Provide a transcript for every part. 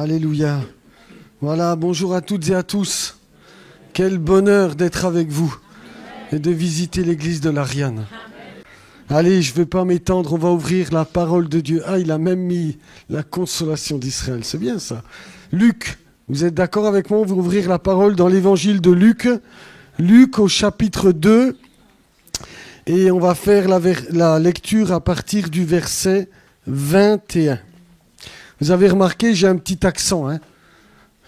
Alléluia. Voilà, bonjour à toutes et à tous. Quel bonheur d'être avec vous et de visiter l'église de l'Ariane. Allez, je ne vais pas m'étendre, on va ouvrir la parole de Dieu. Ah, il a même mis la consolation d'Israël, c'est bien ça. Luc, vous êtes d'accord avec moi? On va ouvrir la parole dans l'évangile de Luc. Luc au chapitre 2. Et on va faire la lecture à partir du verset 21. Vous avez remarqué, j'ai un petit accent,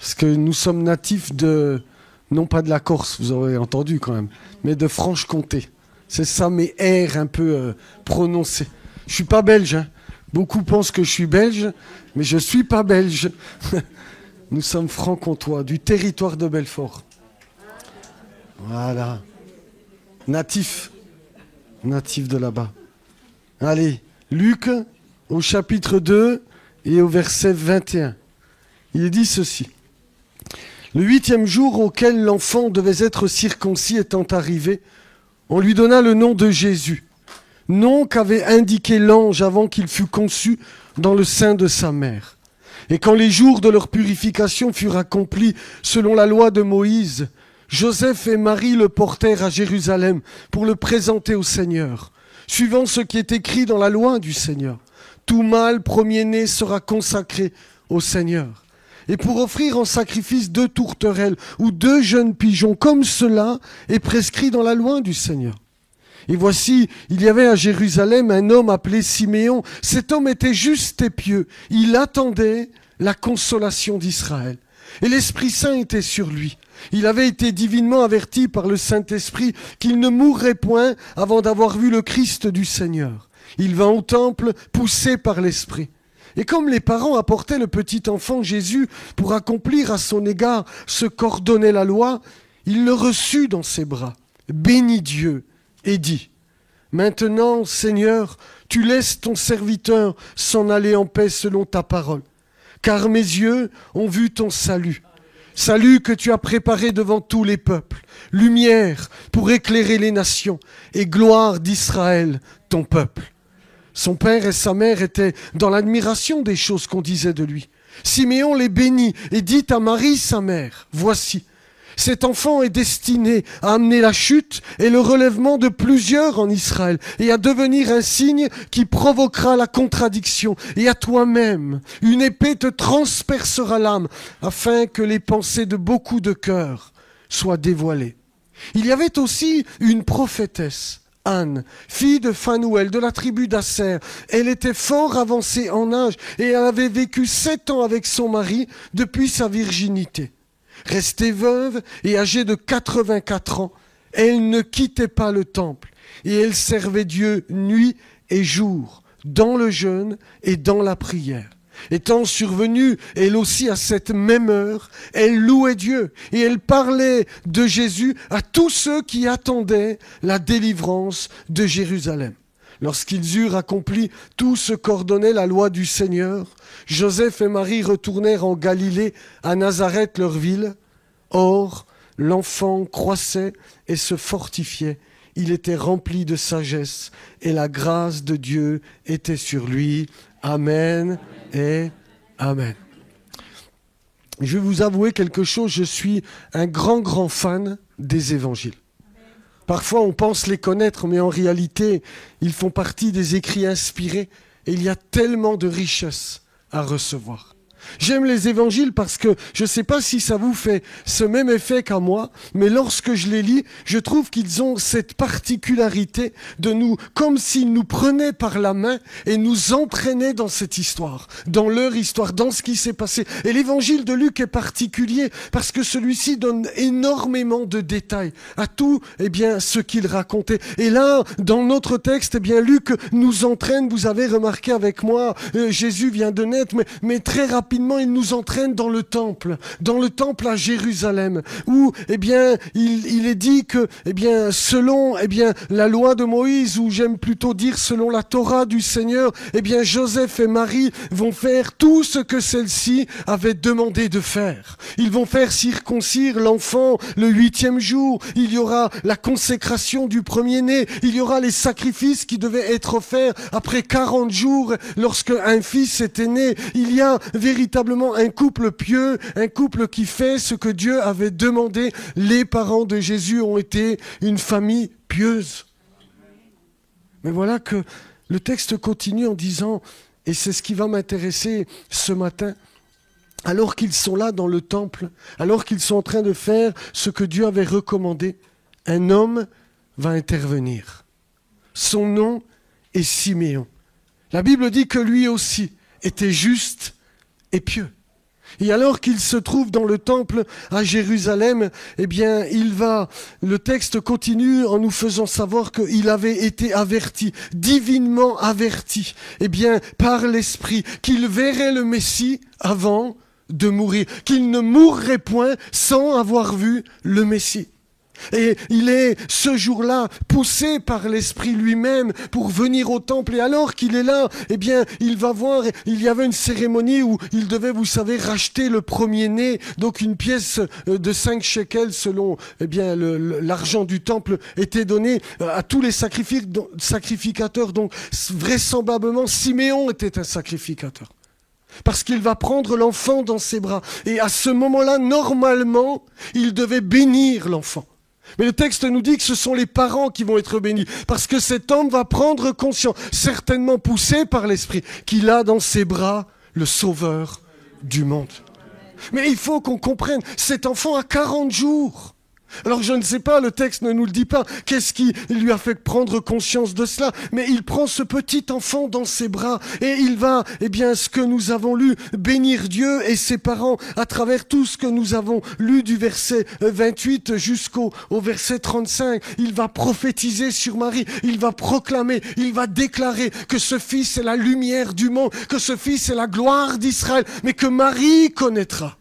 parce que nous sommes natifs de, non pas de la Corse, vous aurez entendu quand même, mais de Franche-Comté. C'est ça mes R un peu prononcés. Je suis pas belge, Beaucoup pensent que je suis belge, mais je suis pas belge. Nous sommes franc-comtois, du territoire de Belfort. Voilà. Natif de là-bas. Allez, Luc au chapitre 2 et au verset 21. Il dit ceci. Le 8e jour auquel l'enfant devait être circoncis étant arrivé, on lui donna le nom de Jésus, nom qu'avait indiqué l'ange avant qu'il fût conçu dans le sein de sa mère. Et quand les jours de leur purification furent accomplis selon la loi de Moïse, Joseph et Marie le portèrent à Jérusalem pour le présenter au Seigneur, suivant ce qui est écrit dans la loi du Seigneur. Tout mâle premier-né sera consacré au Seigneur. Et pour offrir en sacrifice 2 tourterelles ou 2 jeunes pigeons, comme cela est prescrit dans la loi du Seigneur. Et voici, il y avait à Jérusalem un homme appelé Siméon. Cet homme était juste et pieux. Il attendait la consolation d'Israël. Et l'Esprit Saint était sur lui. Il avait été divinement averti par le Saint-Esprit qu'il ne mourrait point avant d'avoir vu le Christ du Seigneur. Il vint au temple, poussé par l'Esprit. Et comme les parents apportaient le petit enfant Jésus pour accomplir à son égard ce qu'ordonnait la loi, il le reçut dans ses bras, bénit Dieu et dit : « Maintenant, Seigneur, tu laisses ton serviteur s'en aller en paix selon ta parole. Car mes yeux ont vu ton salut. Salut que tu as préparé devant tous les peuples, lumière pour éclairer les nations et gloire d'Israël, ton peuple. » Son père et sa mère étaient dans l'admiration des choses qu'on disait de lui. Siméon les bénit et dit à Marie, sa mère : « Voici, cet enfant est destiné à amener la chute et le relèvement de plusieurs en Israël et à devenir un signe qui provoquera la contradiction. Et à toi-même, une épée te transpercera l'âme afin que les pensées de beaucoup de cœurs soient dévoilées. » Il y avait aussi une prophétesse, Anne, fille de Phanuel, de la tribu d'Asser. Elle était fort avancée en âge et elle avait vécu 7 ans avec son mari depuis sa virginité. Restée veuve et âgée de 84 ans, elle ne quittait pas le temple et elle servait Dieu nuit et jour, dans le jeûne et dans la prière. Étant survenue, elle aussi à cette même heure, elle louait Dieu et elle parlait de Jésus à tous ceux qui attendaient la délivrance de Jérusalem. Lorsqu'ils eurent accompli tout ce qu'ordonnait la loi du Seigneur, Joseph et Marie retournèrent en Galilée, à Nazareth leur ville. Or, l'enfant croissait et se fortifiait. Il était rempli de sagesse et la grâce de Dieu était sur lui. Amen et Amen. Je vais vous avouer quelque chose, je suis un grand fan des évangiles. Parfois, on pense les connaître, mais en réalité, ils font partie des écrits inspirés et il y a tellement de richesses à recevoir. J'aime les évangiles parce que je ne sais pas si ça vous fait ce même effet qu'à moi, mais lorsque je les lis, je trouve qu'ils ont cette particularité de nous, comme s'ils nous prenaient par la main et nous entraînaient dans cette histoire, dans leur histoire, dans ce qui s'est passé. Et l'évangile de Luc est particulier parce que celui-ci donne énormément de détails à tout, ce qu'il racontait. Et là, dans notre texte, Luc nous entraîne, vous avez remarqué avec moi, Jésus vient de naître, mais très rapidement, il nous entraîne dans le temple à Jérusalem, où, il est dit que, selon, la loi de Moïse, ou j'aime plutôt dire selon la Torah du Seigneur, Joseph et Marie vont faire tout ce que celle-ci avait demandé de faire. Ils vont faire circoncire l'enfant le 8e jour. Il y aura la consécration du premier-né. Il y aura les sacrifices qui devaient être offerts après 40 jours lorsque un fils était né. Il y a véritablement véritablement un couple pieux, un couple qui fait ce que Dieu avait demandé. Les parents de Jésus ont été une famille pieuse. Mais voilà que le texte continue en disant, et c'est ce qui va m'intéresser ce matin, alors qu'ils sont là dans le temple, alors qu'ils sont en train de faire ce que Dieu avait recommandé, un homme va intervenir. Son nom est Siméon. La Bible dit que lui aussi était juste et pieux. Et alors qu'il se trouve dans le temple à Jérusalem, eh bien, le texte continue en nous faisant savoir qu'il avait été averti, divinement averti, eh bien, par l'Esprit, qu'il verrait le Messie avant de mourir, qu'il ne mourrait point sans avoir vu le Messie. Et il est ce jour-là poussé par l'Esprit lui-même pour venir au temple. Et alors qu'il est là, eh bien, il va voir, il y avait une cérémonie où il devait, vous savez, racheter le premier-né. Donc une pièce de 5 shekels selon, eh bien, l'argent du temple était donné à tous les sacrificateurs. Donc vraisemblablement, Siméon était un sacrificateur. Parce qu'il va prendre l'enfant dans ses bras. Et à ce moment-là, normalement, il devait bénir l'enfant. Mais le texte nous dit que ce sont les parents qui vont être bénis, parce que cet homme va prendre conscience, certainement poussé par l'Esprit, qu'il a dans ses bras le Sauveur du monde. Mais il faut qu'on comprenne, cet enfant a 40 jours. Alors je ne sais pas, le texte ne nous le dit pas, qu'est-ce qui lui a fait prendre conscience de cela, mais il prend ce petit enfant dans ses bras et il va, eh bien, ce que nous avons lu, bénir Dieu et ses parents à travers tout ce que nous avons lu du verset 28 jusqu'au verset 35. Il va prophétiser sur Marie, il va proclamer, il va déclarer que ce fils est la lumière du monde, que ce fils est la gloire d'Israël, mais que Marie connaîtra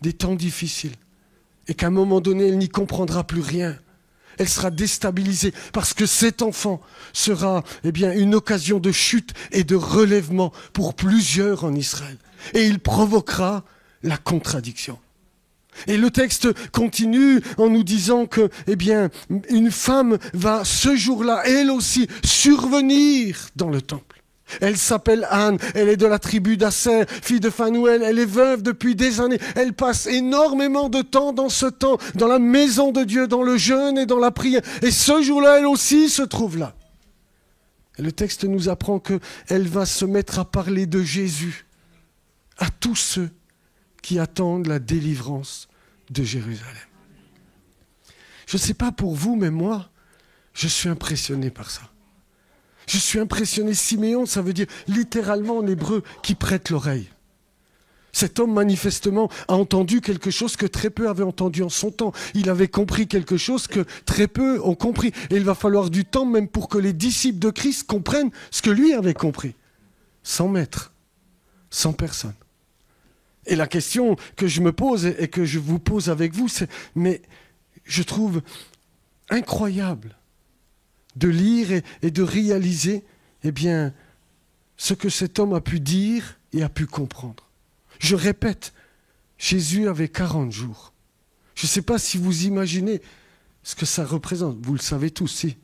des temps difficiles. Et qu'à un moment donné, elle n'y comprendra plus rien. Elle sera déstabilisée parce que cet enfant sera, eh bien, une occasion de chute et de relèvement pour plusieurs en Israël. Et il provoquera la contradiction. Et le texte continue en nous disant que, eh bien, une femme va ce jour-là, elle aussi, survenir dans le temple. Elle s'appelle Anne, elle est de la tribu d'Asser, fille de Phanuel, elle est veuve depuis des années. Elle passe énormément de temps dans la maison de Dieu, dans le jeûne et dans la prière. Et ce jour-là, elle aussi se trouve là. Et le texte nous apprend qu'elle va se mettre à parler de Jésus à tous ceux qui attendent la délivrance de Jérusalem. Je ne sais pas pour vous, mais moi, je suis impressionné par ça. Je suis impressionné. Siméon, ça veut dire littéralement en hébreu, qui prête l'oreille. Cet homme, manifestement, a entendu quelque chose que très peu avaient entendu en son temps. Il avait compris quelque chose que très peu ont compris. Et il va falloir du temps même pour que les disciples de Christ comprennent ce que lui avait compris. 100 maîtres, 100 personnes. Et la question que je me pose et que je vous pose avec vous, c'est, mais je trouve incroyable de lire et de réaliser, eh bien, ce que cet homme a pu dire et a pu comprendre. Je répète, Jésus avait 40 jours. Je ne sais pas si vous imaginez ce que ça représente. Vous le savez tous, si.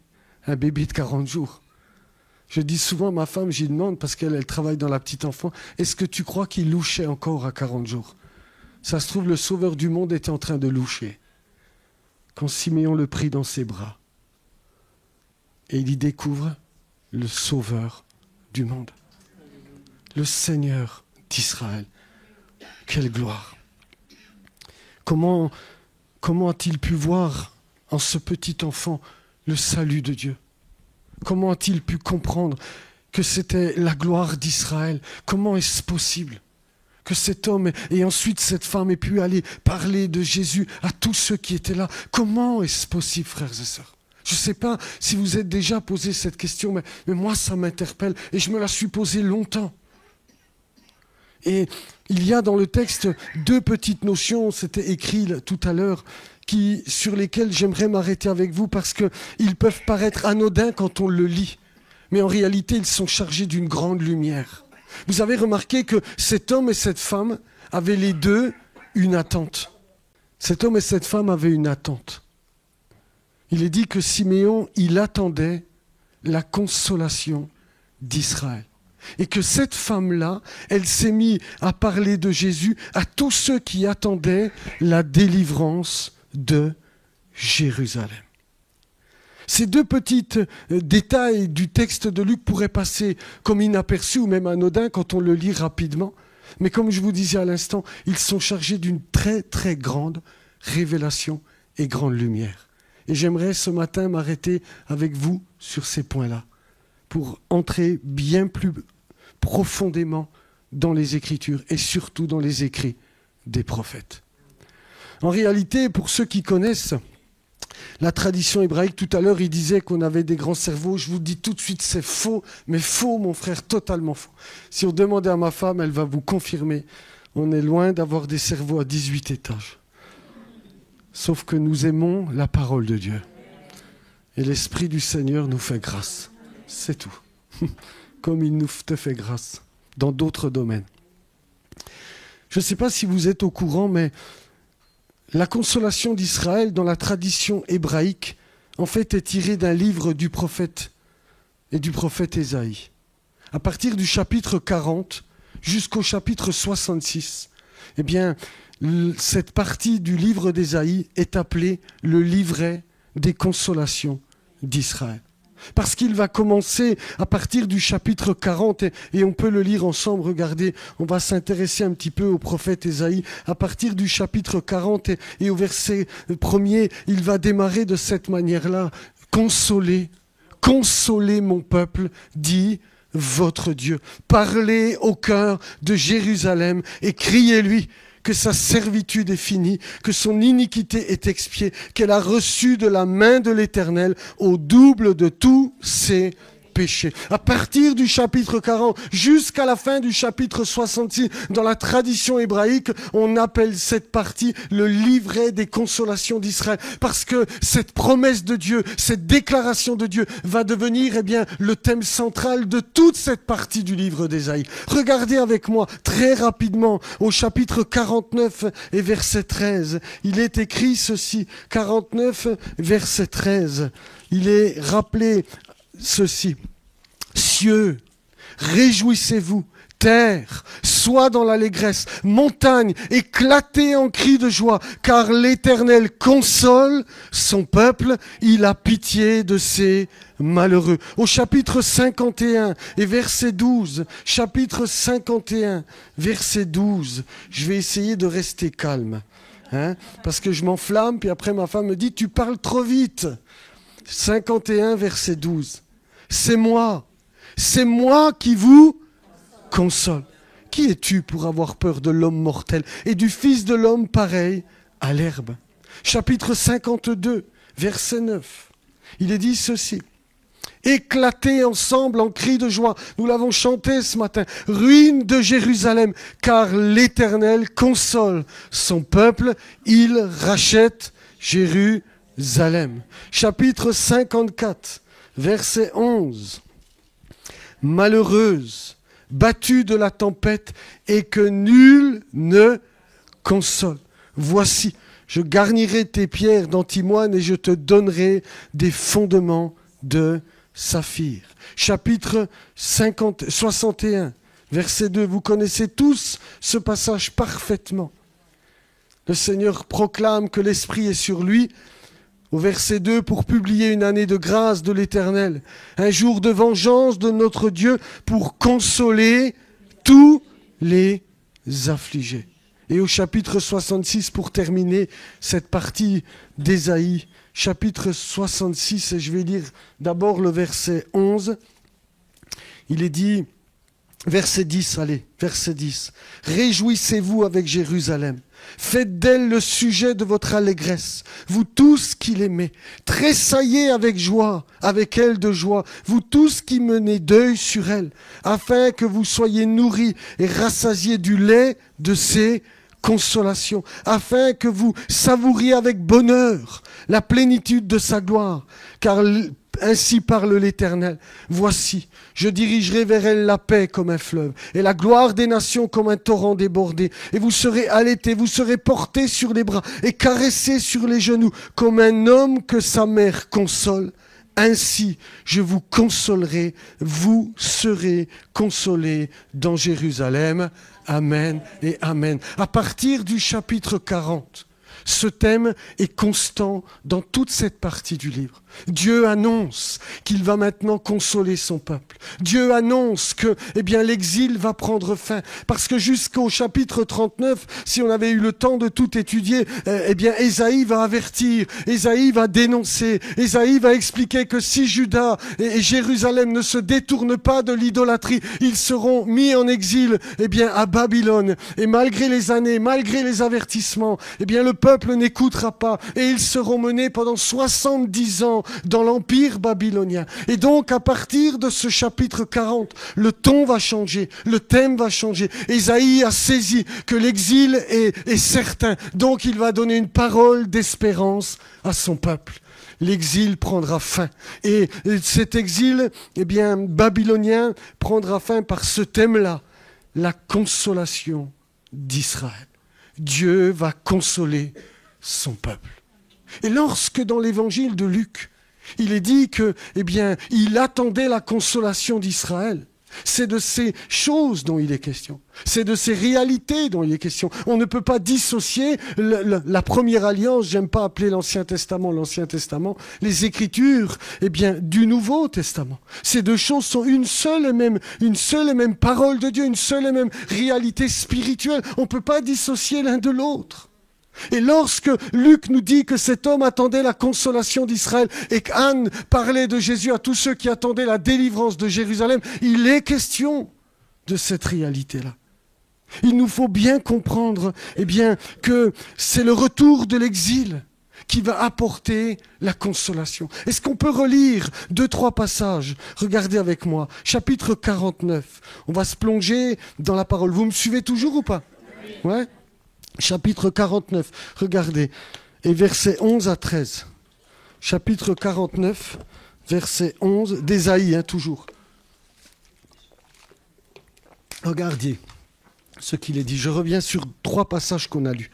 Un bébé de 40 jours. Je dis souvent à ma femme, j'y demande, parce qu'elle travaille dans la petite enfant, est-ce que tu crois qu'il louchait encore à 40 jours ? Ça se trouve, le Sauveur du monde était en train de loucher. Quand Siméon le prit dans ses bras, et il y découvre le Sauveur du monde, le Seigneur d'Israël. Quelle gloire! Comment a-t-il pu voir en ce petit enfant le salut de Dieu? Comment a-t-il pu comprendre que c'était la gloire d'Israël? Comment est-ce possible que cet homme et ensuite cette femme aient pu aller parler de Jésus à tous ceux qui étaient là? Comment est-ce possible, frères et sœurs? Je ne sais pas si vous êtes déjà posé cette question, mais moi, ça m'interpelle et je me la suis posée longtemps. Et il y a dans le texte 2 petites notions, c'était écrit tout à l'heure, sur lesquelles j'aimerais m'arrêter avec vous parce qu'ils peuvent paraître anodins quand on le lit. Mais en réalité, ils sont chargés d'une grande lumière. Vous avez remarqué que cet homme et cette femme avaient les deux une attente. Cet homme et cette femme avaient une attente. Il est dit que Siméon, il attendait la consolation d'Israël. Et que cette femme-là, elle s'est mise à parler de Jésus à tous ceux qui attendaient la délivrance de Jérusalem. Ces deux petits détails du texte de Luc pourraient passer comme inaperçus ou même anodins quand on le lit rapidement. Mais comme je vous disais à l'instant, ils sont chargés d'une très très grande révélation et grande lumière. Et j'aimerais ce matin m'arrêter avec vous sur ces points-là pour entrer bien plus profondément dans les Écritures et surtout dans les écrits des prophètes. En réalité, pour ceux qui connaissent la tradition hébraïque, tout à l'heure, il disait qu'on avait des grands cerveaux. Je vous dis tout de suite, c'est faux, mais faux, mon frère, totalement faux. Si on demandait à ma femme, elle va vous confirmer. On est loin d'avoir des cerveaux à 18 étages. Sauf que nous aimons la parole de Dieu. Et l'Esprit du Seigneur nous fait grâce. C'est tout. Comme il nous te fait grâce dans d'autres domaines. Je ne sais pas si vous êtes au courant, mais la consolation d'Israël dans la tradition hébraïque, en fait, est tirée d'un livre du prophète et du prophète Ésaïe. À partir du chapitre 40 jusqu'au chapitre 66, eh bien, cette partie du livre d'Ésaïe est appelée le livret des consolations d'Israël. Parce qu'il va commencer à partir du chapitre 40, et on peut le lire ensemble, regardez, on va s'intéresser un petit peu au prophète Ésaïe. À partir du chapitre 40 et au verset 1er, il va démarrer de cette manière-là. Consolez, consolez mon peuple, dit votre Dieu. Parlez au cœur de Jérusalem et criez-lui que sa servitude est finie, que son iniquité est expiée, qu'elle a reçu de la main de l'Éternel au double de tous ses péchés. À partir du chapitre 40 jusqu'à la fin du chapitre 66, dans la tradition hébraïque, on appelle cette partie le livret des consolations d'Israël, parce que cette promesse de Dieu, cette déclaration de Dieu va devenir le thème central de toute cette partie du livre d'Ésaïe. Regardez avec moi très rapidement au chapitre 49 et verset 13. Il est écrit ceci, 49 verset 13. Il est rappelé ceci. Cieux, réjouissez-vous, terre, sois dans l'allégresse, montagne, éclatez en cris de joie, car l'Éternel console son peuple, il a pitié de ses malheureux. Au chapitre 51 et verset 12, chapitre 51, verset 12, je vais essayer de rester calme, parce que je m'enflamme, puis après ma femme me dit, tu parles trop vite. 51, verset 12. C'est moi qui vous console. Qui es-tu pour avoir peur de l'homme mortel et du Fils de l'homme pareil à l'herbe? Chapitre 52, verset 9. Il est dit ceci. Éclatez ensemble en cris de joie. Nous l'avons chanté ce matin. Ruine de Jérusalem, car l'Éternel console son peuple. Il rachète Jérusalem. Chapitre 54, verset 11. Malheureuse, battue de la tempête, et que nul ne console. Voici, je garnirai tes pierres d'antimoine et je te donnerai des fondements de saphir. Chapitre 61, verset 2. Vous connaissez tous ce passage parfaitement. Le Seigneur proclame que l'Esprit est sur lui, au verset 2, pour publier une année de grâce de l'Éternel, un jour de vengeance de notre Dieu pour consoler tous les affligés. Et au chapitre 66, pour terminer cette partie d'Ésaïe, chapitre 66, et je vais lire d'abord le verset 11, il est dit, verset 10, verset 10, « Réjouissez-vous avec Jérusalem. Faites d'elle le sujet de votre allégresse, vous tous qui l'aimez. Tressaillez avec joie, avec elle de joie, vous tous qui menez deuil sur elle, afin que vous soyez nourris et rassasiés du lait de ses consolations, afin que vous savouriez avec bonheur la plénitude de sa gloire, car ainsi parle l'Éternel. Voici, je dirigerai vers elle la paix comme un fleuve, et la gloire des nations comme un torrent débordé. Et vous serez allaités, vous serez portés sur les bras, et caressés sur les genoux, comme un homme que sa mère console. Ainsi, je vous consolerai, vous serez consolés dans Jérusalem. Amen et amen. À partir du chapitre 40, ce thème est constant dans toute cette partie du livre. Dieu annonce qu'il va maintenant consoler son peuple. Dieu annonce que, l'exil va prendre fin. Parce que jusqu'au chapitre 39, si on avait eu le temps de tout étudier, Ésaïe va avertir, Ésaïe va dénoncer, Ésaïe va expliquer que si Juda et Jérusalem ne se détournent pas de l'idolâtrie, ils seront mis en exil, à Babylone. Et malgré les années, malgré les avertissements, le peuple n'écoutera pas et ils seront menés pendant 70 ans dans l'empire babylonien. Et donc, à partir de ce chapitre 40, le ton va changer, le thème va changer. Ésaïe a saisi que l'exil est certain. Donc, il va donner une parole d'espérance à son peuple. L'exil prendra fin. Et cet exil, babylonien prendra fin par ce thème-là, la consolation d'Israël. Dieu va consoler son peuple. Et lorsque dans l'évangile de Luc, il est dit que, il attendait la consolation d'Israël, c'est de ces choses dont il est question. C'est de ces réalités dont il est question. On ne peut pas dissocier la première alliance, j'aime pas appeler l'Ancien Testament, les Écritures, du Nouveau Testament. Ces deux choses sont une seule et même parole de Dieu, une seule et même réalité spirituelle. On ne peut pas dissocier l'un de l'autre. Et lorsque Luc nous dit que cet homme attendait la consolation d'Israël et qu'Anne parlait de Jésus à tous ceux qui attendaient la délivrance de Jérusalem, il est question de cette réalité-là. Il nous faut bien comprendre que c'est le retour de l'exil qui va apporter la consolation. Est-ce qu'on peut relire 2-3 passages? Regardez avec moi, chapitre 49. On va se plonger dans la parole. Vous me suivez toujours ou pas? Ouais. Chapitre 49, regardez, et versets 11 à 13. Chapitre 49, verset 11, d'Ésaïe, toujours. Regardez ce qu'il est dit. Je reviens sur 3 passages qu'on a lus.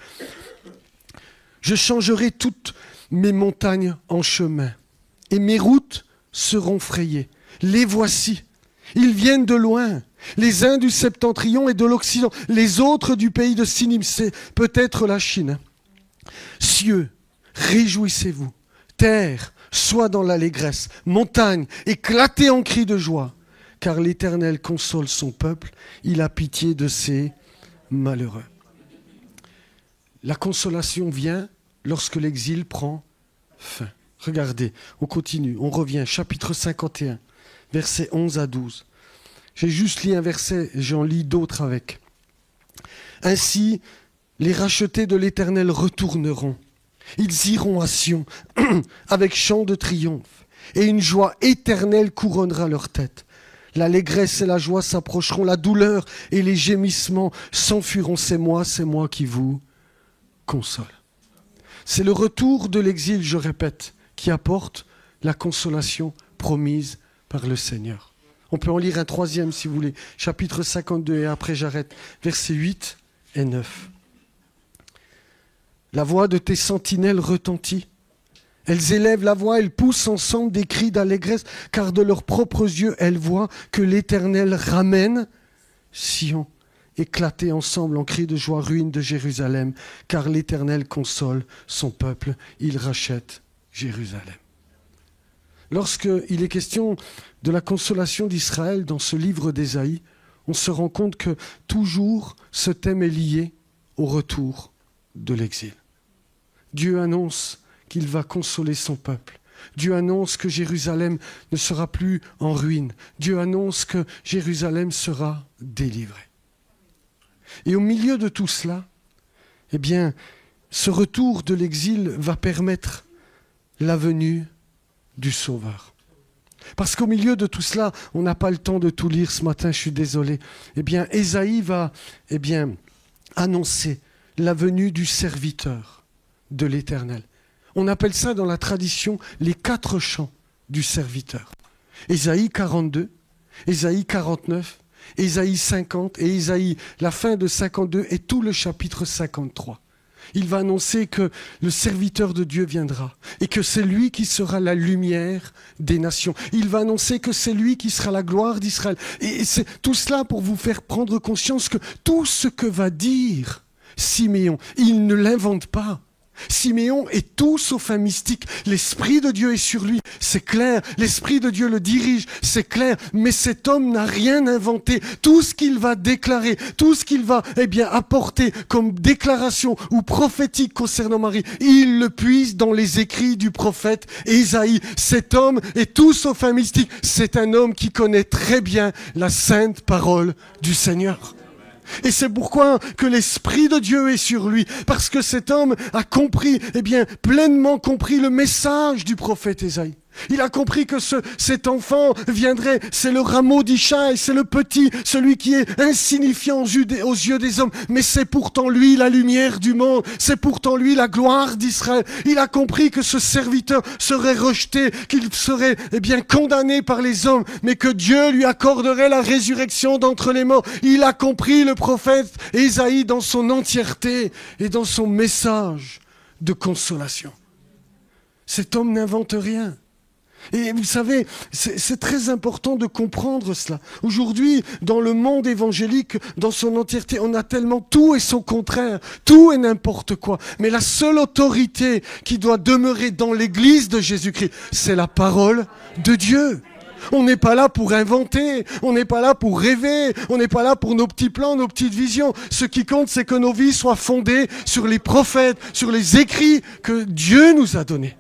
Je changerai toutes mes montagnes en chemin, et mes routes seront frayées. Les voici. Ils viennent de loin, les uns du septentrion et de l'Occident, les autres du pays de Sinim, c'est peut-être la Chine. Cieux, réjouissez-vous, terre, sois dans l'allégresse, montagne, éclatez en cris de joie, car l'Éternel console son peuple, il a pitié de ses malheureux. La consolation vient lorsque l'exil prend fin. Regardez, on continue, on revient, chapitre 51. Versets 11 à 12. J'ai juste lu un verset, j'en lis d'autres avec. Ainsi, les rachetés de l'Éternel retourneront. Ils iront à Sion avec chant de triomphe, et une joie éternelle couronnera leur tête. L'allégresse et la joie s'approcheront, la douleur et les gémissements s'enfuiront. C'est moi qui vous console. C'est le retour de l'exil, je répète, qui apporte la consolation promise par le Seigneur. On peut en lire un 3e si vous voulez, chapitre 52, et après j'arrête, versets 8 et 9. La voix de tes sentinelles retentit. Elles élèvent la voix, elles poussent ensemble des cris d'allégresse, car de leurs propres yeux, elles voient que l'Éternel ramène Sion. Éclatés ensemble en cris de joie, ruine de Jérusalem, car l'Éternel console son peuple, il rachète Jérusalem. Lorsqu'il est question de la consolation d'Israël dans ce livre d'Ésaïe, on se rend compte que toujours ce thème est lié au retour de l'exil. Dieu annonce qu'il va consoler son peuple. Dieu annonce que Jérusalem ne sera plus en ruine. Dieu annonce que Jérusalem sera délivrée. Et au milieu de tout cela, ce retour de l'exil va permettre la venue du Sauveur. Parce qu'au milieu de tout cela, on n'a pas le temps de tout lire ce matin, je suis désolé. Ésaïe va annoncer la venue du serviteur de l'Éternel. On appelle ça dans la tradition les 4 chants du serviteur. Ésaïe 42, Ésaïe 49, Ésaïe 50 et Ésaïe, la fin de 52 et tout le chapitre 53. Il va annoncer que le serviteur de Dieu viendra et que c'est lui qui sera la lumière des nations. Il va annoncer que c'est lui qui sera la gloire d'Israël. Et c'est tout cela pour vous faire prendre conscience que tout ce que va dire Siméon, il ne l'invente pas. Siméon est tout sauf un mystique. L'Esprit de Dieu est sur lui, c'est clair. L'Esprit de Dieu le dirige, c'est clair. Mais cet homme n'a rien inventé. Tout ce qu'il va déclarer, tout ce qu'il va apporter comme déclaration ou prophétique concernant Marie, il le puise dans les écrits du prophète Ésaïe. Cet homme est tout sauf un mystique. C'est un homme qui connaît très bien la sainte parole du Seigneur. Et c'est pourquoi que l'Esprit de Dieu est sur lui, parce que cet homme a compris, pleinement compris le message du prophète Ésaïe. Il a compris que cet enfant viendrait, c'est le rameau d'Ishaï, c'est le petit, celui qui est insignifiant aux yeux des hommes, mais c'est pourtant lui la lumière du monde, c'est pourtant lui la gloire d'Israël. Il a compris que ce serviteur serait rejeté, qu'il serait condamné par les hommes, mais que Dieu lui accorderait la résurrection d'entre les morts. Il a compris le prophète Ésaïe dans son entièreté et dans son message de consolation. Cet homme n'invente rien. Et vous savez, c'est très important de comprendre cela. Aujourd'hui, dans le monde évangélique, dans son entièreté, on a tellement tout et son contraire, tout et n'importe quoi. Mais la seule autorité qui doit demeurer dans l'Église de Jésus-Christ, c'est la parole de Dieu. On n'est pas là pour inventer, on n'est pas là pour rêver, on n'est pas là pour nos petits plans, nos petites visions. Ce qui compte, c'est que nos vies soient fondées sur les prophètes, sur les écrits que Dieu nous a donnés.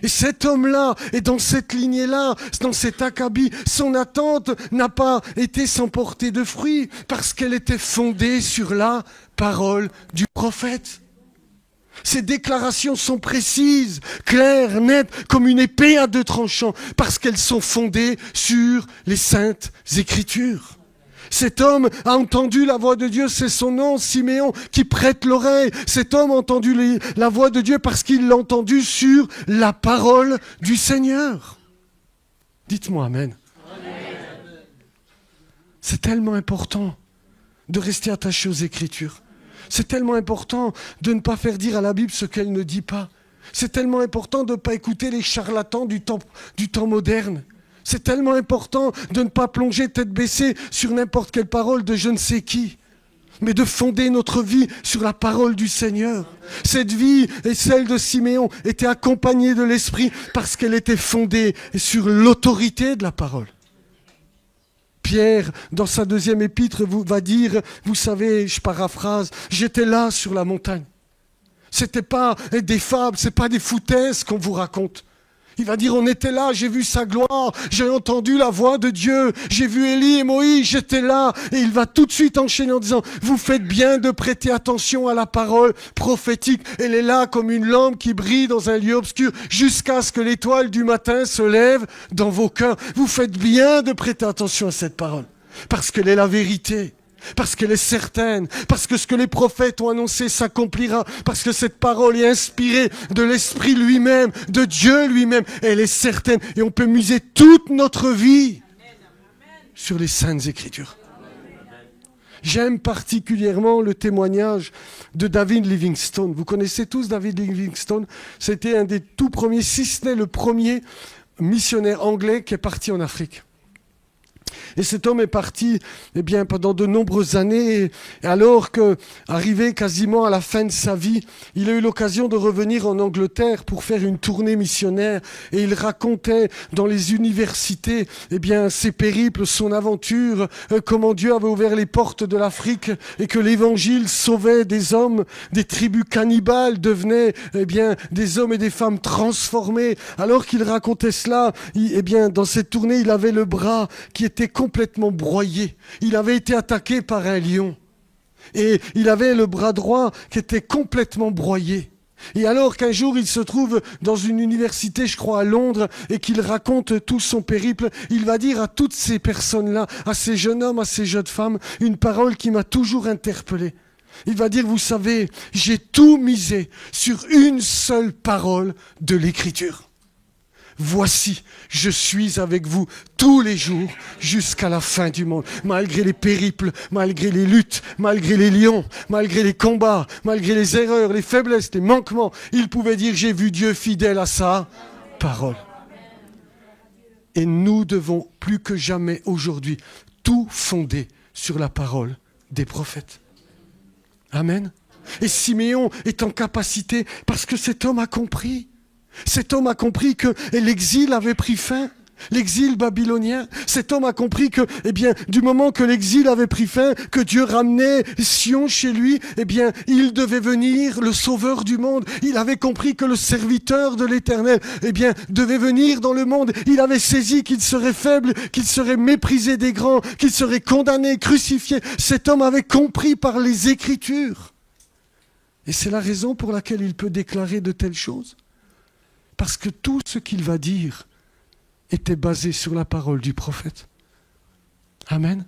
Et cet homme-là, et dans cette lignée-là, dans cet acabit, son attente n'a pas été sans porter de fruits, parce qu'elle était fondée sur la parole du prophète. Ces déclarations sont précises, claires, nettes, comme une épée à deux tranchants, parce qu'elles sont fondées sur les saintes Écritures. Cet homme a entendu la voix de Dieu, c'est son nom, Siméon, qui prête l'oreille. Cet homme a entendu la voix de Dieu parce qu'il l'a entendu sur la parole du Seigneur. Dites-moi Amen. Amen. C'est tellement important de rester attaché aux Écritures. C'est tellement important de ne pas faire dire à la Bible ce qu'elle ne dit pas. C'est tellement important de ne pas écouter les charlatans du temps moderne. C'est tellement important de ne pas plonger tête baissée sur n'importe quelle parole de je ne sais qui, mais de fonder notre vie sur la parole du Seigneur. Cette vie et celle de Siméon étaient accompagnées de l'Esprit parce qu'elle était fondée sur l'autorité de la parole. Pierre, dans sa deuxième épître, va dire, vous savez, je paraphrase, j'étais là sur la montagne. C'était pas des fables, c'est pas des foutaises qu'on vous raconte. Il va dire, on était là, j'ai vu sa gloire, j'ai entendu la voix de Dieu, j'ai vu Élie et Moïse, j'étais là. Et il va tout de suite enchaîner en disant, vous faites bien de prêter attention à la parole prophétique. Elle est là comme une lampe qui brille dans un lieu obscur jusqu'à ce que l'étoile du matin se lève dans vos cœurs. Vous faites bien de prêter attention à cette parole, parce qu'elle est la vérité. Parce qu'elle est certaine, parce que ce que les prophètes ont annoncé s'accomplira, parce que cette parole est inspirée de l'Esprit lui-même, de Dieu lui-même, elle est certaine et on peut miser toute notre vie sur les saintes Écritures. J'aime particulièrement le témoignage de David Livingstone. Vous connaissez tous David Livingstone? C'était un des tout premiers, si ce n'est le premier missionnaire anglais qui est parti en Afrique. Et cet homme est parti pendant de nombreuses années. Et alors qu'arrivé quasiment à la fin de sa vie, il a eu l'occasion de revenir en Angleterre pour faire une tournée missionnaire. Et il racontait dans les universités ses périples, son aventure, comment Dieu avait ouvert les portes de l'Afrique et que l'évangile sauvait des hommes, des tribus cannibales devenaient des hommes et des femmes transformés. Alors qu'il racontait cela, dans cette tournée, il avait le bras qui était complètement broyé. Il avait été attaqué par un lion. Et il avait le bras droit qui était complètement broyé. Et alors qu'un jour il se trouve dans une université, je crois à Londres, et qu'il raconte tout son périple, il va dire à toutes ces personnes-là, à ces jeunes hommes, à ces jeunes femmes, une parole qui m'a toujours interpellé. Il va dire, vous savez, j'ai tout misé sur une seule parole de l'Écriture. voici, je suis avec vous tous les jours jusqu'à la fin du monde. Malgré les périples, malgré les luttes, malgré les lions, malgré les combats, malgré les erreurs, les faiblesses, les manquements, il pouvait dire, j'ai vu Dieu fidèle à sa parole. Et nous devons plus que jamais aujourd'hui tout fonder sur la parole des prophètes. Amen. Et Siméon est en capacité parce que cet homme a compris. Cet homme a compris que l'exil avait pris fin. L'exil babylonien. Cet homme a compris que, du moment que l'exil avait pris fin, que Dieu ramenait Sion chez lui, il devait venir le sauveur du monde. Il avait compris que le serviteur de l'Éternel, devait venir dans le monde. Il avait saisi qu'il serait faible, qu'il serait méprisé des grands, qu'il serait condamné, crucifié. Cet homme avait compris par les Écritures. Et c'est la raison pour laquelle il peut déclarer de telles choses. Parce que tout ce qu'il va dire était basé sur la parole du prophète. Amen.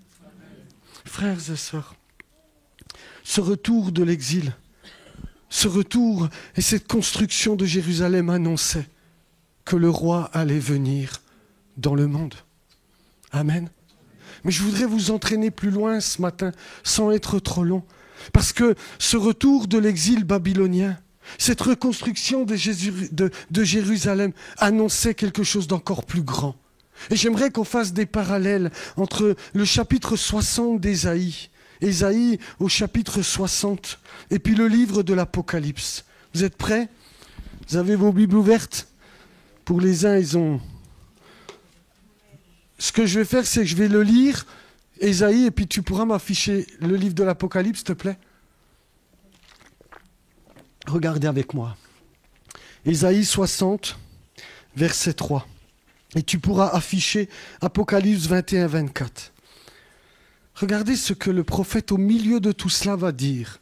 Frères et sœurs, ce retour de l'exil, ce retour et cette construction de Jérusalem annonçaient que le roi allait venir dans le monde. Amen. Mais je voudrais vous entraîner plus loin ce matin, sans être trop long, parce que ce retour de l'exil babylonien, cette reconstruction de Jérusalem annonçait quelque chose d'encore plus grand. Et j'aimerais qu'on fasse des parallèles entre le chapitre 60 d'Ésaïe, Ésaïe au chapitre 60, et puis le livre de l'Apocalypse. Vous êtes prêts? Vous avez vos Bibles ouvertes? Pour les uns, ils ont... Ce que je vais faire, c'est que je vais le lire, Ésaïe, et puis tu pourras m'afficher le livre de l'Apocalypse, s'il te plaît. Regardez avec moi. Ésaïe 60, verset 3. Et tu pourras afficher Apocalypse 21, 24. Regardez ce que le prophète au milieu de tout cela va dire.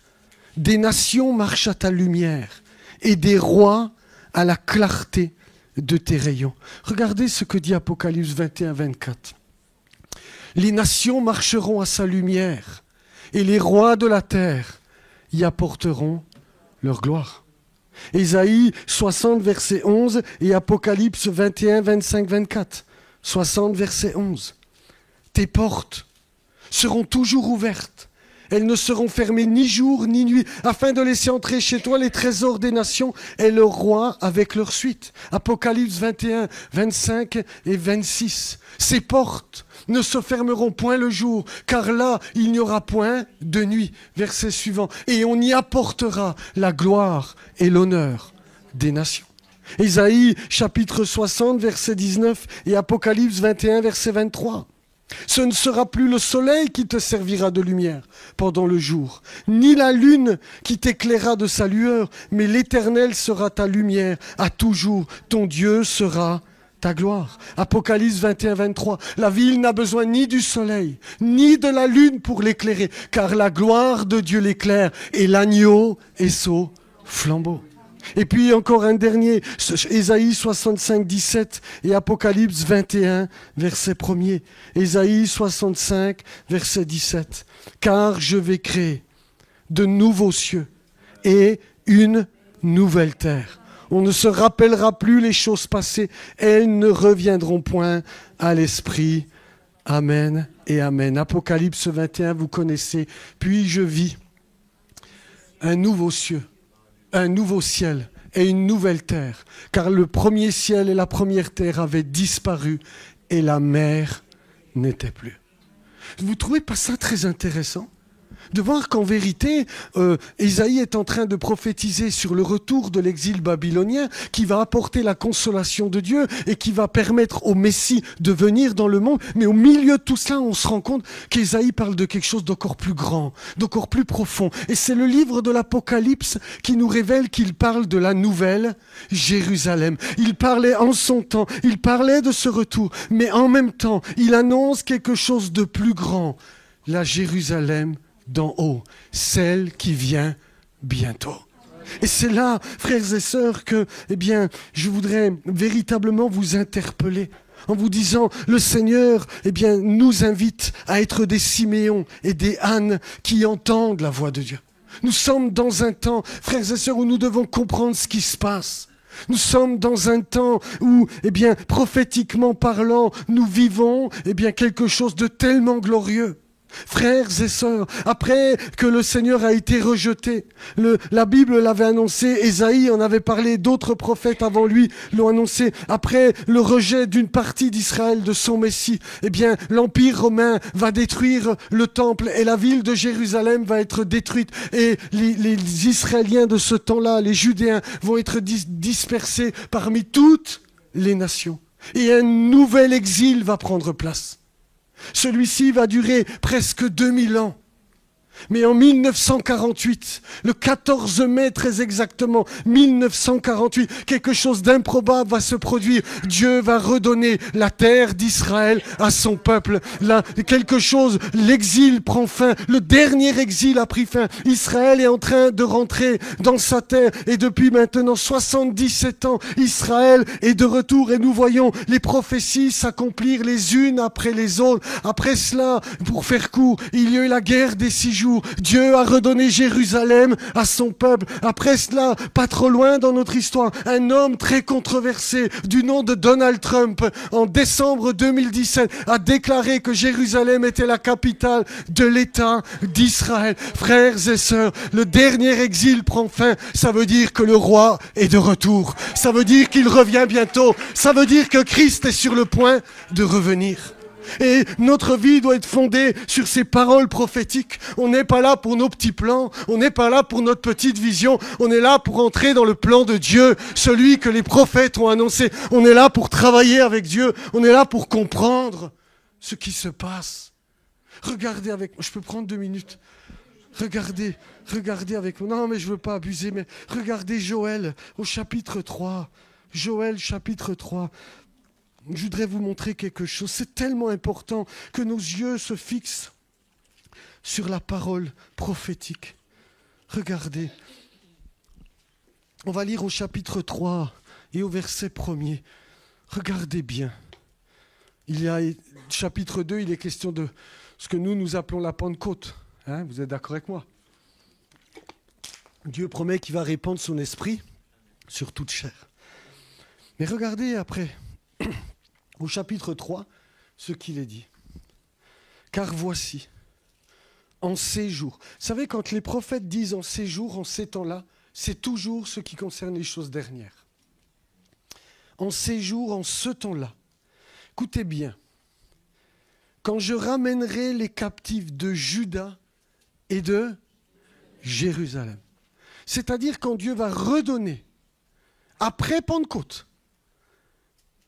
Des nations marchent à ta lumière et des rois à la clarté de tes rayons. Regardez ce que dit Apocalypse 21, 24. Les nations marcheront à sa lumière et les rois de la terre y apporteront leur gloire. Ésaïe 60, verset 11 et Apocalypse 21, 25, 24. 60, verset 11. Tes portes seront toujours ouvertes. Elles ne seront fermées ni jour ni nuit, afin de laisser entrer chez toi les trésors des nations et leurs rois avec leur suite. Apocalypse 21, 25 et 26. Ces portes ne se fermeront point le jour, car là, il n'y aura point de nuit. Verset suivant. Et on y apportera la gloire et l'honneur des nations. Ésaïe, chapitre 60, verset 19 et Apocalypse 21, verset 23. Ce ne sera plus le soleil qui te servira de lumière pendant le jour, ni la lune qui t'éclairera de sa lueur, mais l'Éternel sera ta lumière à toujours. Ton Dieu sera ta gloire. Apocalypse 21, 23. La ville n'a besoin ni du soleil, ni de la lune pour l'éclairer, car la gloire de Dieu l'éclaire et l'agneau est son flambeau. Et puis encore un dernier, Ésaïe 65, 17 et Apocalypse 21, verset 1er. Ésaïe 65, verset 17. Car je vais créer de nouveaux cieux et une nouvelle terre. On ne se rappellera plus les choses passées, elles ne reviendront point à l'esprit. Amen et amen. Apocalypse 21, vous connaissez. Puis je vis un nouveau cieux, un nouveau ciel et une nouvelle terre, car le premier ciel et la première terre avaient disparu et la mer n'était plus. Vous ne trouvez pas ça très intéressant ? De voir qu'en vérité, Ésaïe est en train de prophétiser sur le retour de l'exil babylonien qui va apporter la consolation de Dieu et qui va permettre au Messie de venir dans le monde. Mais au milieu de tout cela, on se rend compte qu'Ésaïe parle de quelque chose d'encore plus grand, d'encore plus profond. Et c'est le livre de l'Apocalypse qui nous révèle qu'il parle de la nouvelle Jérusalem. Il parlait en son temps, il parlait de ce retour, mais en même temps, il annonce quelque chose de plus grand, la Jérusalem d'en haut, celle qui vient bientôt. Et c'est là, frères et sœurs, que, je voudrais véritablement vous interpeller en vous disant, le Seigneur, nous invite à être des Siméons et des Annes qui entendent la voix de Dieu. Nous sommes dans un temps, frères et sœurs, où nous devons comprendre ce qui se passe. Nous sommes dans un temps où, prophétiquement parlant, nous vivons, quelque chose de tellement glorieux. Frères et sœurs, après que le Seigneur a été rejeté, la Bible l'avait annoncé, Ésaïe en avait parlé, d'autres prophètes avant lui l'ont annoncé, après le rejet d'une partie d'Israël de son Messie, l'Empire romain va détruire le temple et la ville de Jérusalem va être détruite et les Israéliens de ce temps-là, les Judéens, vont être dispersés parmi toutes les nations. Et un nouvel exil va prendre place. Celui-ci va durer presque 2000 ans. Mais en 1948, le 14 mai très exactement, 1948, quelque chose d'improbable va se produire. Dieu va redonner la terre d'Israël à son peuple. Là, l'exil prend fin. Le dernier exil a pris fin. Israël est en train de rentrer dans sa terre. Et depuis maintenant 77 ans, Israël est de retour. Et nous voyons les prophéties s'accomplir les unes après les autres. Après cela, pour faire court, il y a eu la guerre des 6 jours. Dieu a redonné Jérusalem à son peuple. Après cela, pas trop loin dans notre histoire, un homme très controversé du nom de Donald Trump, en décembre 2017, a déclaré que Jérusalem était la capitale de l'État d'Israël. Frères et sœurs, le dernier exil prend fin. Ça veut dire que le roi est de retour. Ça veut dire qu'il revient bientôt. Ça veut dire que Christ est sur le point de revenir. Et notre vie doit être fondée sur ces paroles prophétiques. On n'est pas là pour nos petits plans, on n'est pas là pour notre petite vision, on est là pour entrer dans le plan de Dieu, celui que les prophètes ont annoncé. On est là pour travailler avec Dieu, on est là pour comprendre ce qui se passe. Regardez avec moi, je peux prendre 2 minutes. Regardez avec moi. Non mais je veux pas abuser, mais regardez Joël au chapitre 3. Joël chapitre 3. Je voudrais vous montrer quelque chose. C'est tellement important que nos yeux se fixent sur la parole prophétique. Regardez. On va lire au chapitre 3 et au verset 1er. Regardez bien. Chapitre 2, il est question de ce que nous appelons la Pentecôte. Vous êtes d'accord avec moi? Dieu promet qu'il va répandre son esprit sur toute chair. Mais regardez après. Au chapitre 3, ce qu'il est dit. Car voici, en ces jours. Vous savez, quand les prophètes disent en ces jours, en ces temps-là, c'est toujours ce qui concerne les choses dernières. En ces jours, en ce temps-là. Écoutez bien. Quand je ramènerai les captifs de Juda et de Jérusalem. C'est-à-dire quand Dieu va redonner, après Pentecôte,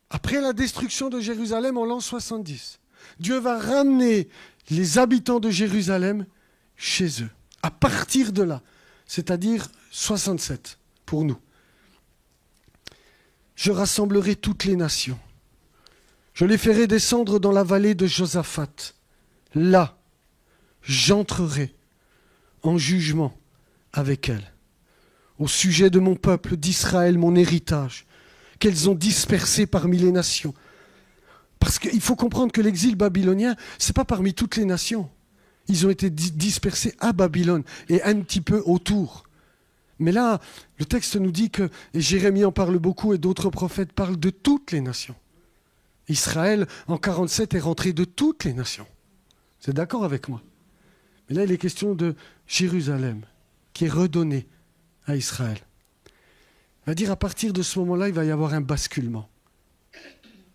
après la destruction de Jérusalem en l'an 70, Dieu va ramener les habitants de Jérusalem chez eux. À partir de là, c'est-à-dire 67 pour nous. Je rassemblerai toutes les nations. Je les ferai descendre dans la vallée de Josaphat. Là, j'entrerai en jugement avec elles. Au sujet de mon peuple, d'Israël, mon héritage, qu'elles ont dispersé parmi les nations. Parce qu'il faut comprendre que l'exil babylonien, ce n'est pas parmi toutes les nations. Ils ont été dispersés à Babylone et un petit peu autour. Mais là, le texte nous dit que, et Jérémie en parle beaucoup et d'autres prophètes parlent de toutes les nations. Israël, en 47, est rentré de toutes les nations. Vous êtes d'accord avec moi? Mais là, il est question de Jérusalem, qui est redonnée à Israël. Il va dire à partir de ce moment-là, il va y avoir un basculement.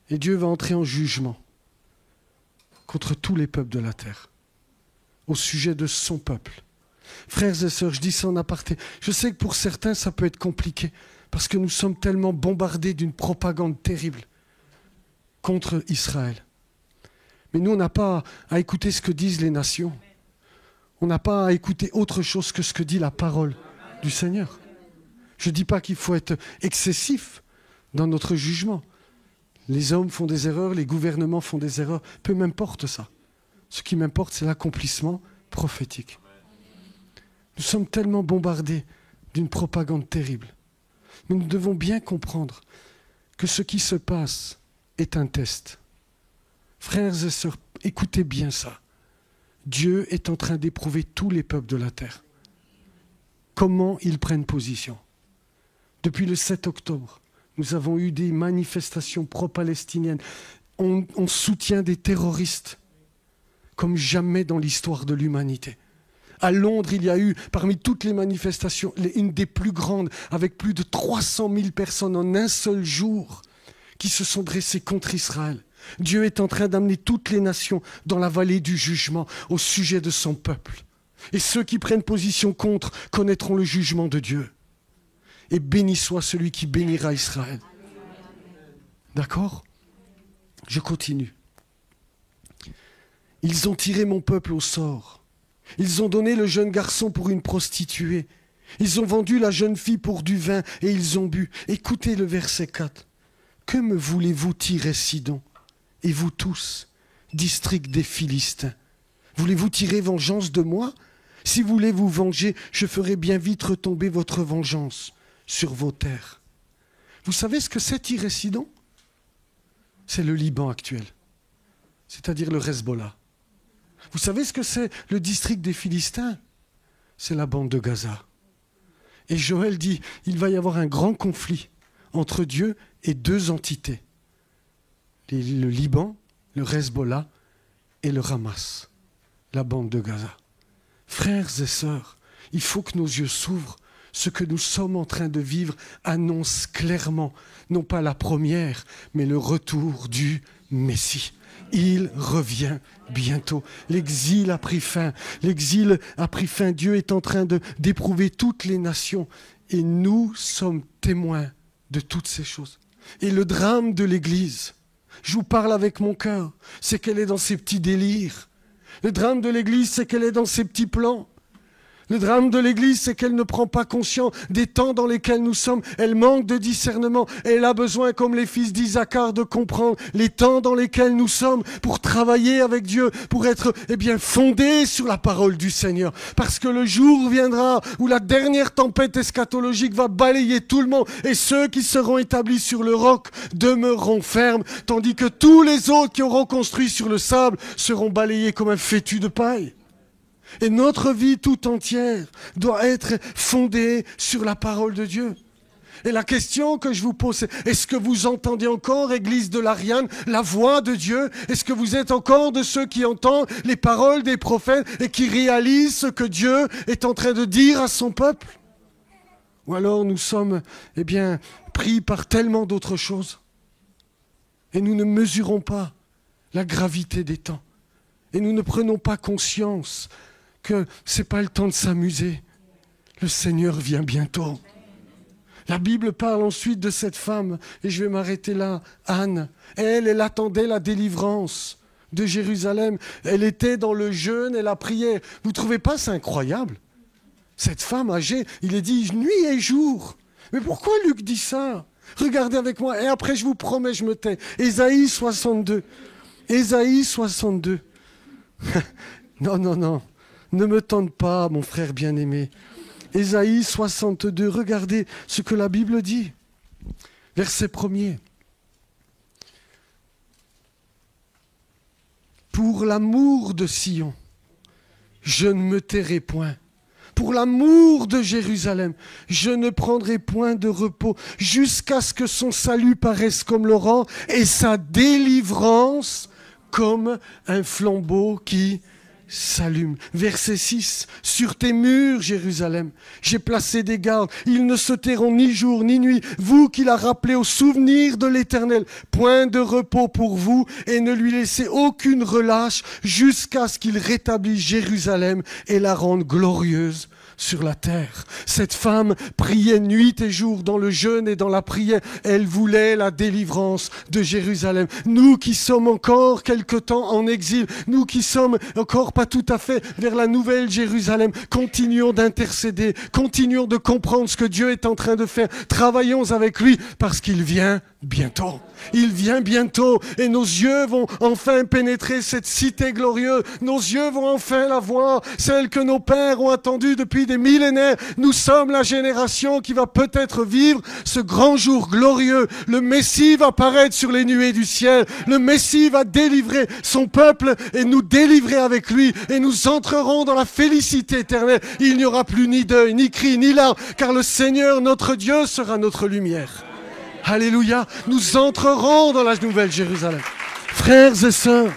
Et Dieu va entrer en jugement contre tous les peuples de la terre, au sujet de son peuple. Frères et sœurs, je dis ça en aparté. Je sais que pour certains, ça peut être compliqué, parce que nous sommes tellement bombardés d'une propagande terrible contre Israël. Mais nous, on n'a pas à écouter ce que disent les nations. On n'a pas à écouter autre chose que ce que dit la parole du Seigneur. Je ne dis pas qu'il faut être excessif dans notre jugement. Les hommes font des erreurs, les gouvernements font des erreurs. Peu m'importe ça. Ce qui m'importe, c'est l'accomplissement prophétique. Nous sommes tellement bombardés d'une propagande terrible. Mais nous devons bien comprendre que ce qui se passe est un test. Frères et sœurs, écoutez bien ça. Dieu est en train d'éprouver tous les peuples de la terre. Comment ils prennent position. Depuis le 7 octobre, Nous avons eu des manifestations pro-palestiniennes. On soutient des terroristes comme jamais dans l'histoire de l'humanité. À Londres, il y a eu, parmi toutes les manifestations, une des plus grandes, avec plus de 300 000 personnes en un seul jour, qui se sont dressées contre Israël. Dieu est en train d'amener toutes les nations dans la vallée du jugement au sujet de son peuple. Et ceux qui prennent position contre connaîtront le jugement de Dieu. Et béni soit celui qui bénira Israël. D'accord ? Je continue. Ils ont tiré mon peuple au sort. Ils ont donné le jeune garçon pour une prostituée. Ils ont vendu la jeune fille pour du vin et ils ont bu. Écoutez le verset 4. Que me voulez-vous tirer, Sidon, et vous tous, district des Philistins? Voulez-vous tirer vengeance de moi? Si vous voulez vous venger, je ferai bien vite retomber votre vengeance sur vos terres. Vous savez ce que c'est tirer Sidon? C'est le Liban actuel, c'est-à-dire le Hezbollah. Vous savez ce que c'est le district des Philistins? C'est la bande de Gaza. Et Joël dit, il va y avoir un grand conflit entre Dieu et deux entités. Le Liban, le Hezbollah et le Hamas, la bande de Gaza. Frères et sœurs, il faut que nos yeux s'ouvrent. Ce que nous sommes en train de vivre annonce clairement, non pas la première, mais le retour du Messie. Il revient bientôt. L'exil a pris fin. L'exil a pris fin. Dieu est en train d'éprouver toutes les nations. Et nous sommes témoins de toutes ces choses. Et le drame de l'Église, je vous parle avec mon cœur, c'est qu'elle est dans ses petits délires. Le drame de l'Église, c'est qu'elle est dans ses petits plans. Le drame de l'Église, c'est qu'elle ne prend pas conscience des temps dans lesquels nous sommes. Elle manque de discernement. Elle a besoin, comme les fils d'Isaacar, de comprendre les temps dans lesquels nous sommes pour travailler avec Dieu, pour être fondés sur la parole du Seigneur. Parce que le jour viendra où la dernière tempête eschatologique va balayer tout le monde et ceux qui seront établis sur le roc demeureront fermes, tandis que tous les autres qui auront construit sur le sable seront balayés comme un fétu de paille. Et notre vie tout entière doit être fondée sur la parole de Dieu. Et la question que je vous pose, c'est, est-ce que vous entendez encore, Église de l'Ariane, la voix de Dieu? Est-ce que vous êtes encore de ceux qui entendent les paroles des prophètes et qui réalisent ce que Dieu est en train de dire à son peuple? Ou alors nous sommes, pris par tellement d'autres choses. Et nous ne mesurons pas la gravité des temps. Et nous ne prenons pas conscience que ce n'est pas le temps de s'amuser. Le Seigneur vient bientôt. La Bible parle ensuite de cette femme, et je vais m'arrêter là, Anne. Elle attendait la délivrance de Jérusalem. Elle était dans le jeûne et la prière. Vous ne trouvez pas ça incroyable? Cette femme âgée, il est dit nuit et jour. Mais pourquoi Luc dit ça? Regardez avec moi, et après je vous promets, je me tais. Ésaïe 62. Ésaïe 62. Non. Ne me tente pas, mon frère bien-aimé. Ésaïe 62, regardez ce que la Bible dit. Verset 1er. Pour l'amour de Sion, je ne me tairai point. Pour l'amour de Jérusalem, je ne prendrai point de repos jusqu'à ce que son salut paraisse comme l'aurore et sa délivrance comme un flambeau qui s'allume. Verset 6. Sur tes murs, Jérusalem, j'ai placé des gardes. Ils ne se tairont ni jour ni nuit. Vous qui la rappelez au souvenir de l'Éternel. Point de repos pour vous et ne lui laissez aucune relâche jusqu'à ce qu'il rétablisse Jérusalem et la rende glorieuse sur la terre. Cette femme priait nuit et jour dans le jeûne et dans la prière. Elle voulait la délivrance de Jérusalem. Nous qui sommes encore quelque temps en exil, nous qui sommes encore pas tout à fait vers la nouvelle Jérusalem, continuons d'intercéder, continuons de comprendre ce que Dieu est en train de faire. Travaillons avec lui parce qu'il vient bientôt. Il vient bientôt et nos yeux vont enfin pénétrer cette cité glorieuse. Nos yeux vont enfin la voir, celle que nos pères ont attendue depuis des millénaires. Nous sommes la génération qui va peut-être vivre ce grand jour glorieux. Le Messie va paraître sur les nuées du ciel. Le Messie va délivrer son peuple et nous délivrer avec lui. Et nous entrerons dans la félicité éternelle. Il n'y aura plus ni deuil, ni cri, ni larmes, car le Seigneur, notre Dieu, sera notre lumière. Alléluia. Nous entrerons dans la nouvelle Jérusalem. Frères et sœurs,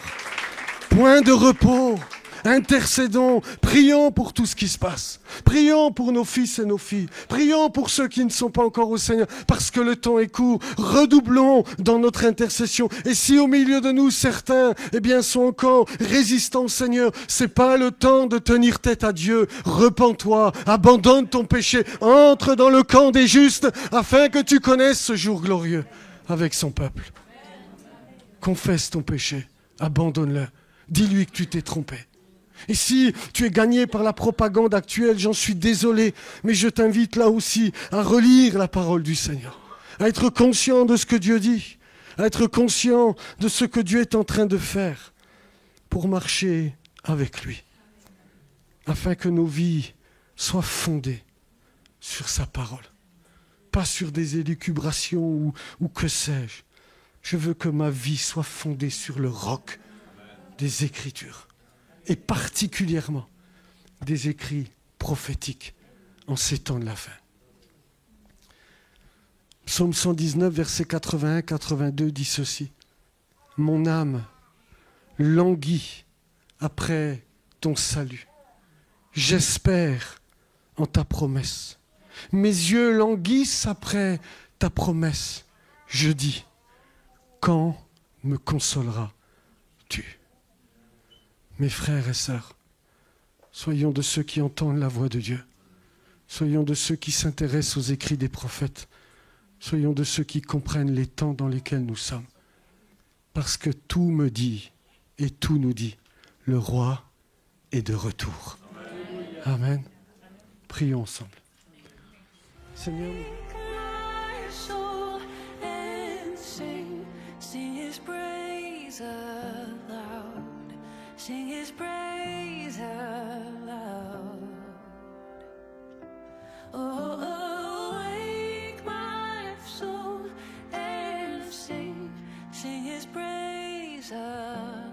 point de repos. Intercédons, prions pour tout ce qui se passe. Prions pour nos fils et nos filles. Prions pour ceux qui ne sont pas encore au Seigneur, parce que le temps est court. Redoublons dans notre intercession. Et si au milieu de nous, certains, sont encore résistants au Seigneur, c'est pas le temps de tenir tête à Dieu. Repens-toi, abandonne ton péché, entre dans le camp des justes, afin que tu connaisses ce jour glorieux avec son peuple. Confesse ton péché, abandonne-le. Dis-lui que tu t'es trompé. Et si tu es gagné par la propagande actuelle, j'en suis désolé, mais je t'invite là aussi à relire la parole du Seigneur, à être conscient de ce que Dieu dit, à être conscient de ce que Dieu est en train de faire pour marcher avec lui, afin que nos vies soient fondées sur sa parole, pas sur des élucubrations ou que sais-je. Je veux que ma vie soit fondée sur le roc des Écritures. Et particulièrement des écrits prophétiques en ces temps de la fin. Psaume 119, versets 81-82 dit ceci. Mon âme languit après ton salut. J'espère en ta promesse. Mes yeux languissent après ta promesse. Je dis, quand me consoleras-tu ? Mes frères et sœurs, soyons de ceux qui entendent la voix de Dieu. Soyons de ceux qui s'intéressent aux écrits des prophètes. Soyons de ceux qui comprennent les temps dans lesquels nous sommes. Parce que tout me dit et tout nous dit, le roi est de retour. Amen. Prions ensemble. Seigneur, sing his praise aloud. Oh, awake my soul and sing his praise aloud.